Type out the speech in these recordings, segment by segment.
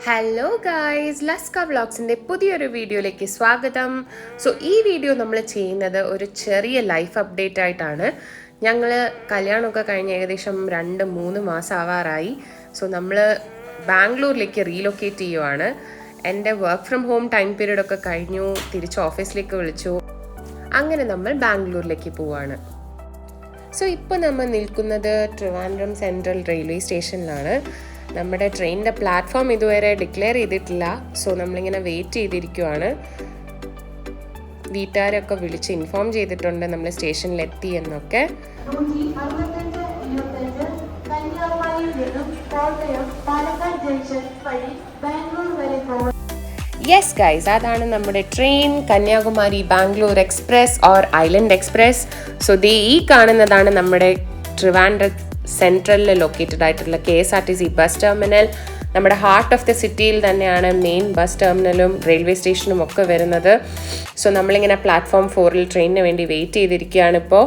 Hello guys, ലസ്ക വ്ളോഗ്സിൻ്റെ പുതിയൊരു വീഡിയോയിലേക്ക് സ്വാഗതം. സോ ഈ വീഡിയോ നമ്മൾ ചെയ്യുന്നത് ഒരു ചെറിയ ലൈഫ് അപ്ഡേറ്റ് ആയിട്ടാണ്. ഞങ്ങൾ കല്യാണമൊക്കെ കഴിഞ്ഞ് ഏകദേശം 2-3 മാസം ആവാറായി. സോ നമ്മൾ ബാംഗ്ലൂരിലേക്ക് റീലൊക്കേറ്റ് ചെയ്യുവാണ്. എൻ്റെ work from home time period ഒക്കെ കഴിഞ്ഞു, തിരിച്ച് ഓഫീസിലേക്ക് വിളിച്ചു. അങ്ങനെ നമ്മൾ ബാംഗ്ലൂരിലേക്ക് പോവാണ്. സോ ഇപ്പോൾ നമ്മൾ നിൽക്കുന്നത് ട്രിവാൻഡ്രം സെൻട്രൽ റെയിൽവേ സ്റ്റേഷനിലാണ്. നമ്മുടെ ട്രെയിനിൻ്റെ പ്ലാറ്റ്ഫോം ഇതുവരെ ഡിക്ലെയർ ചെയ്തിട്ടില്ല. സോ നമ്മളിങ്ങനെ വെയിറ്റ് ചെയ്തിരിക്കുവാണ്. വീട്ടുകാരൊക്കെ വിളിച്ച് ഇൻഫോം ചെയ്തിട്ടുണ്ട് നമ്മൾ സ്റ്റേഷനിലെത്തി എന്നൊക്കെ. യെസ് ഗൈസ്, അതാണ് നമ്മുടെ train, Kanyakumari Bangalore express or island express. So ഈ കാണുന്നതാണ് നമ്മുടെ ട്രിവാൻഡ്രം സെൻട്രലിൽ ലൊക്കേറ്റഡ് ആയിട്ടുള്ള KSRTC ബസ് ടെർമിനൽ. നമ്മുടെ ഹാർട്ട് ഓഫ് ദി സിറ്റിയിൽ തന്നെയാണ് മെയിൻ ബസ് ടെർമിനലും റെയിൽവേ സ്റ്റേഷനും ഒക്കെ വരുന്നത്. സോ നമ്മളിങ്ങനെ പ്ലാറ്റ്ഫോം 4-ൽ ട്രെയിനിന് വേണ്ടി വെയിറ്റ് ചെയ്തിരിക്കുകയാണ് ഇപ്പോൾ.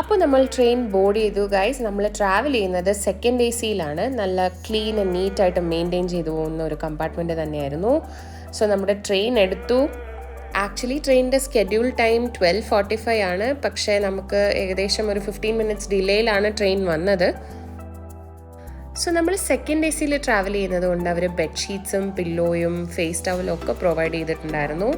അപ്പോൾ നമ്മൾ ട്രെയിൻ ബോർഡ് ചെയ്തു ഗൈസ്. നമ്മൾ ട്രാവൽ ചെയ്യുന്നത് സെക്കൻഡ് AC-യിലാണ്. നല്ല ക്ലീൻ ആൻഡ് നീറ്റായിട്ട് മെയിൻറ്റെയിൻ ചെയ്തു പോകുന്ന ഒരു കമ്പാർട്ട്മെൻറ്റ് തന്നെയായിരുന്നു. സോ നമ്മുടെ ട്രെയിൻ എടുത്തു. ആക്ച്വലി ട്രെയിനിൻ്റെ സ്കെഡ്യൂൾ ടൈം 12:45 ആണ്. പക്ഷേ നമുക്ക് ഏകദേശം ഒരു 15 മിനിറ്റ്സ് ഡിലേയിലാണ് ട്രെയിൻ വന്നത്. സോ നമ്മൾ സെക്കൻഡ് AC-യിൽ ട്രാവൽ ചെയ്യുന്നത് കൊണ്ട് അവർ ബെഡ്ഷീറ്റ്സും പില്ലോയും ഫേസ് ടവലും ഒക്കെ പ്രൊവൈഡ് ചെയ്തിട്ടുണ്ടായിരുന്നു.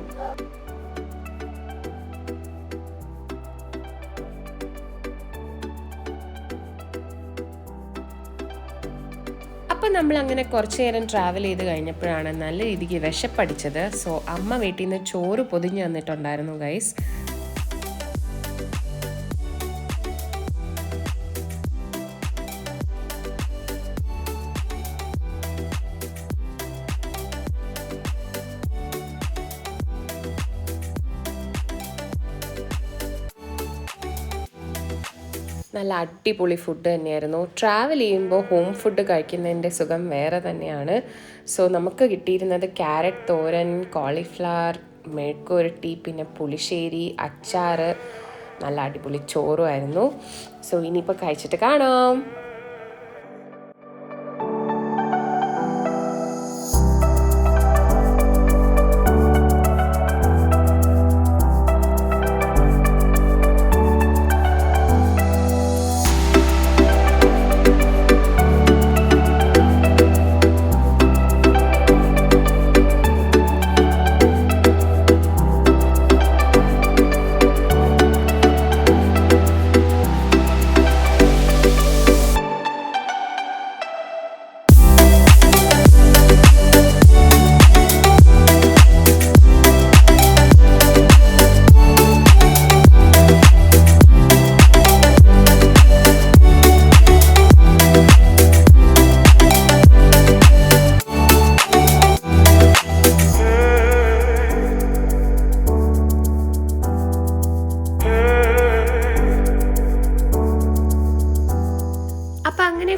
അപ്പം നമ്മൾ അങ്ങനെ കുറച്ച് നേരം ട്രാവൽ ചെയ്ത് കഴിഞ്ഞപ്പോഴാണ് നല്ല രീതിക്ക് വിശപ്പടിച്ചത്. സോ അമ്മ വീട്ടിൽ നിന്ന് ചോറ് പൊതിഞ്ഞ് തന്നിട്ടുണ്ടായിരുന്നു ഗൈസ്. നല്ല അടിപൊളി ഫുഡ് തന്നെയായിരുന്നു. ട്രാവൽ ചെയ്യുമ്പോൾ ഹോം ഫുഡ് കഴിക്കുന്നതിൻ്റെ സുഖം വേറെ തന്നെയാണ്. സോ നമുക്ക് കിട്ടിയിരുന്നത് ക്യാരറ്റ് തോരൻ, കോളിഫ്ലവർ, മെഴുക്കുരട്ടി, പിന്നെ പുളിശ്ശേരി, അച്ചാർ, നല്ല അടിപൊളി ചോറുമായിരുന്നു. സോ ഇനിയിപ്പോൾ കഴിച്ചിട്ട് കാണാം.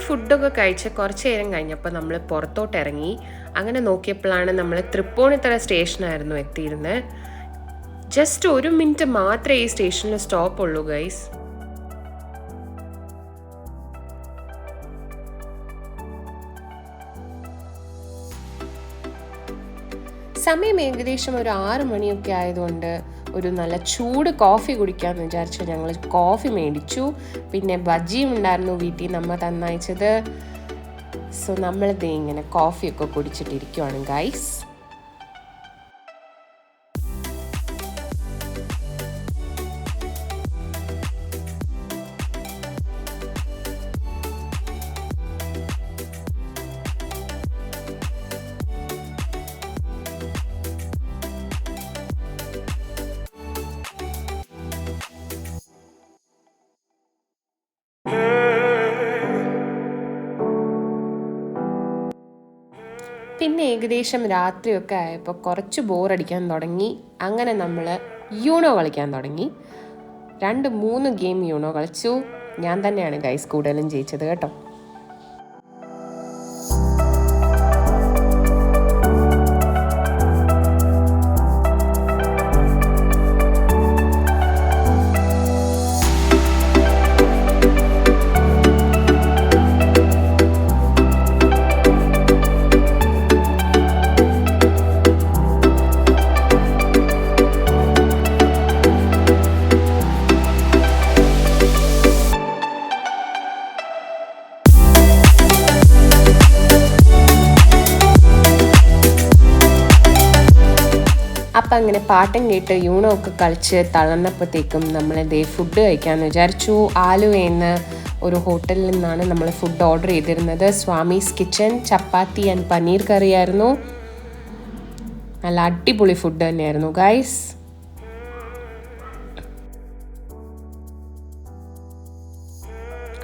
ഫുഡൊക്കെ കഴിച്ച് കുറച്ച് നേരം കഴിഞ്ഞപ്പോൾ നമ്മൾ പുറത്തോട്ട് ഇറങ്ങി. അങ്ങനെ നോക്കിയപ്പോഴാണ് നമ്മൾ തൃപ്പൂണിത്തറ സ്റ്റേഷനായിരുന്നു എത്തിയിരുന്നത്. ജസ്റ്റ് 1 മിനിറ്റ് മാത്രമേ ഈ സ്റ്റേഷനിൽ സ്റ്റോപ്പ് ഉള്ളൂ ഗൈസ്. സമയം ഏകദേശം ഒരു 6 മണിയൊക്കെ ആയതുകൊണ്ട് ഒരു നല്ല ചൂട് കോഫി കുടിക്കാമെന്ന് വിചാരിച്ചു ഞങ്ങൾ കോഫി മേടിച്ചു. പിന്നെ ബജ്ജിയും ഉണ്ടായിരുന്നു വീട്ടിൽ നമ്മൾ തന്നയച്ചത്. സോ നമ്മളിത് ഇങ്ങനെ കോഫിയൊക്കെ കുടിച്ചിട്ടിരിക്കുവാണ് ഗൈസ്. പിന്നെ ഏകദേശം രാത്രിയൊക്കെ ആയപ്പോൾ കുറച്ച് ബോറടിക്കാൻ തുടങ്ങി. അങ്ങനെ നമ്മൾ യൂണോ കളിക്കാൻ തുടങ്ങി. 2-3 ഗെയിം യൂണോ കളിച്ചു. ഞാൻ തന്നെയാണ് ഗൈസ് കൂടുതലും ജയിച്ചത് കേട്ടോ. അപ്പം അങ്ങനെ പാട്ടും കേട്ട് യൂണോ ഒക്കെ കളിച്ച് തളർന്നപ്പോഴത്തേക്കും നമ്മൾ ഫുഡ് കഴിക്കാമെന്ന് വിചാരിച്ചു. ആലുവയിൽ ഒരു ഹോട്ടലിൽ നിന്നാണ് നമ്മൾ ഫുഡ് ഓർഡർ ചെയ്തിരുന്നത്. Swamy's kitchen. Chapati and paneer curry ആയിരുന്നു. നല്ല അടിപൊളി ഫുഡ് തന്നെയായിരുന്നു ഗൈസ്.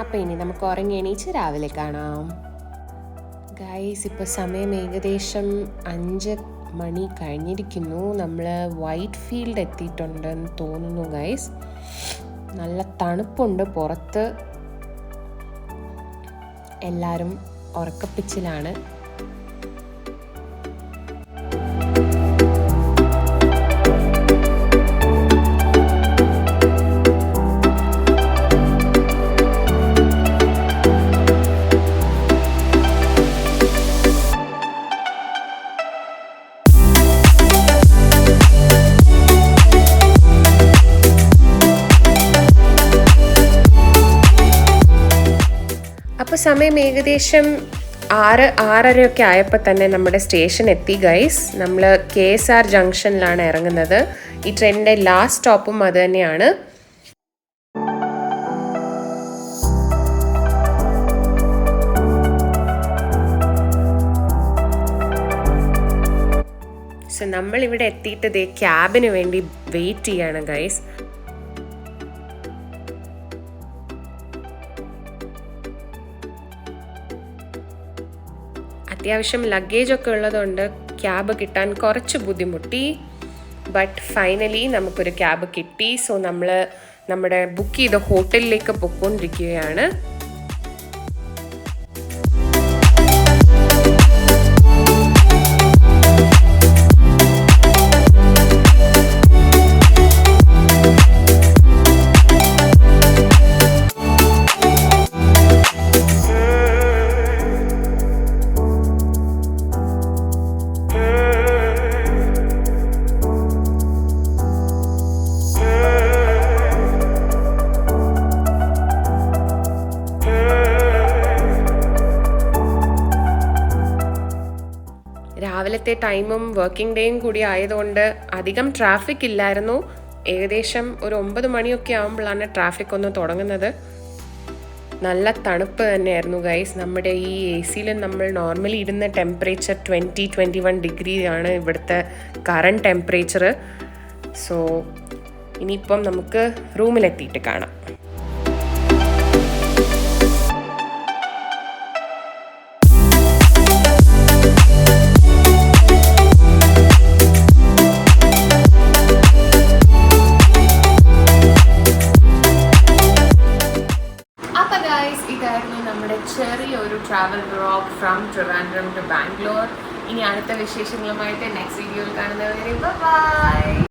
അപ്പം ഇനി നമുക്ക് ഉറങ്ങി എണീച്ച് രാവിലെ കാണാം ഗൈസ്. ഇപ്പോൾ സമയം ഏകദേശം 5 മണി കഴിഞ്ഞിരിക്കുന്നു. നമ്മൾ വൈറ്റ് ഫീൽഡ് എത്തിയിട്ടുണ്ടെന്ന് തോന്നുന്നു ഗൈസ്. നല്ല തണുപ്പുണ്ട് പുറത്ത്. എല്ലാവരും ഉറക്കപ്പിച്ചിലാണ്. അപ്പോൾ സമയം ഏകദേശം 6-6:30 ആയപ്പോൾ തന്നെ നമ്മുടെ സ്റ്റേഷൻ എത്തി ഗൈസ്. നമ്മൾ KSR ജംഗ്ഷനിലാണ് ഇറങ്ങുന്നത്. ഈ ട്രെയിനിൻ്റെ ലാസ്റ്റ് സ്റ്റോപ്പും അത് തന്നെയാണ്. സോ നമ്മളിവിടെ എത്തിയിട്ട് ക്യാബിന് വേണ്ടി വെയിറ്റ് ചെയ്യാണ് ഗൈസ്. അത്യാവശ്യം ലഗേജൊക്കെ ഉള്ളതുകൊണ്ട് ക്യാബ് കിട്ടാൻ കുറച്ച് ബുദ്ധിമുട്ടി. ബട്ട് ഫൈനലി നമുക്കൊരു ക്യാബ് കിട്ടി. സോ നമ്മൾ നമ്മുടെ ബുക്ക് ചെയ്ത ഹോട്ടലിലേക്ക് പോയിക്കൊണ്ടിരിക്കുകയാണ്. രാവിലത്തെ ടൈമും വർക്കിംഗ് ഡേയും കൂടി ആയതുകൊണ്ട് അധികം ട്രാഫിക് ഇല്ലായിരുന്നു. ഏകദേശം ഒരു 9 മണിയൊക്കെ ആകുമ്പോഴാണ് ട്രാഫിക് ഒന്ന് തുടങ്ങുന്നത്. നല്ല തണുപ്പ് തന്നെയായിരുന്നു ഗൈസ്. നമ്മുടെ ഈ AC നമ്മൾ നോർമലി ഇടുന്ന ടെമ്പറേച്ചർ 20-21 ഡിഗ്രി ആണ് ഇവിടുത്തെ കറണ്ട് ടെമ്പറേച്ചർ. സോ ഇനിയിപ്പം നമുക്ക് റൂമിലെത്തിയിട്ട് കാണാം. ഇതായിരുന്നു നമ്മുടെ ചെറിയൊരു travel vlog from Trivandrum to Bangalore. ഇനി അടുത്ത വിശേഷങ്ങളുമായിട്ട് നെക്സ്റ്റ് വീഡിയോയിൽ കാണുന്നവരെ ബൈ.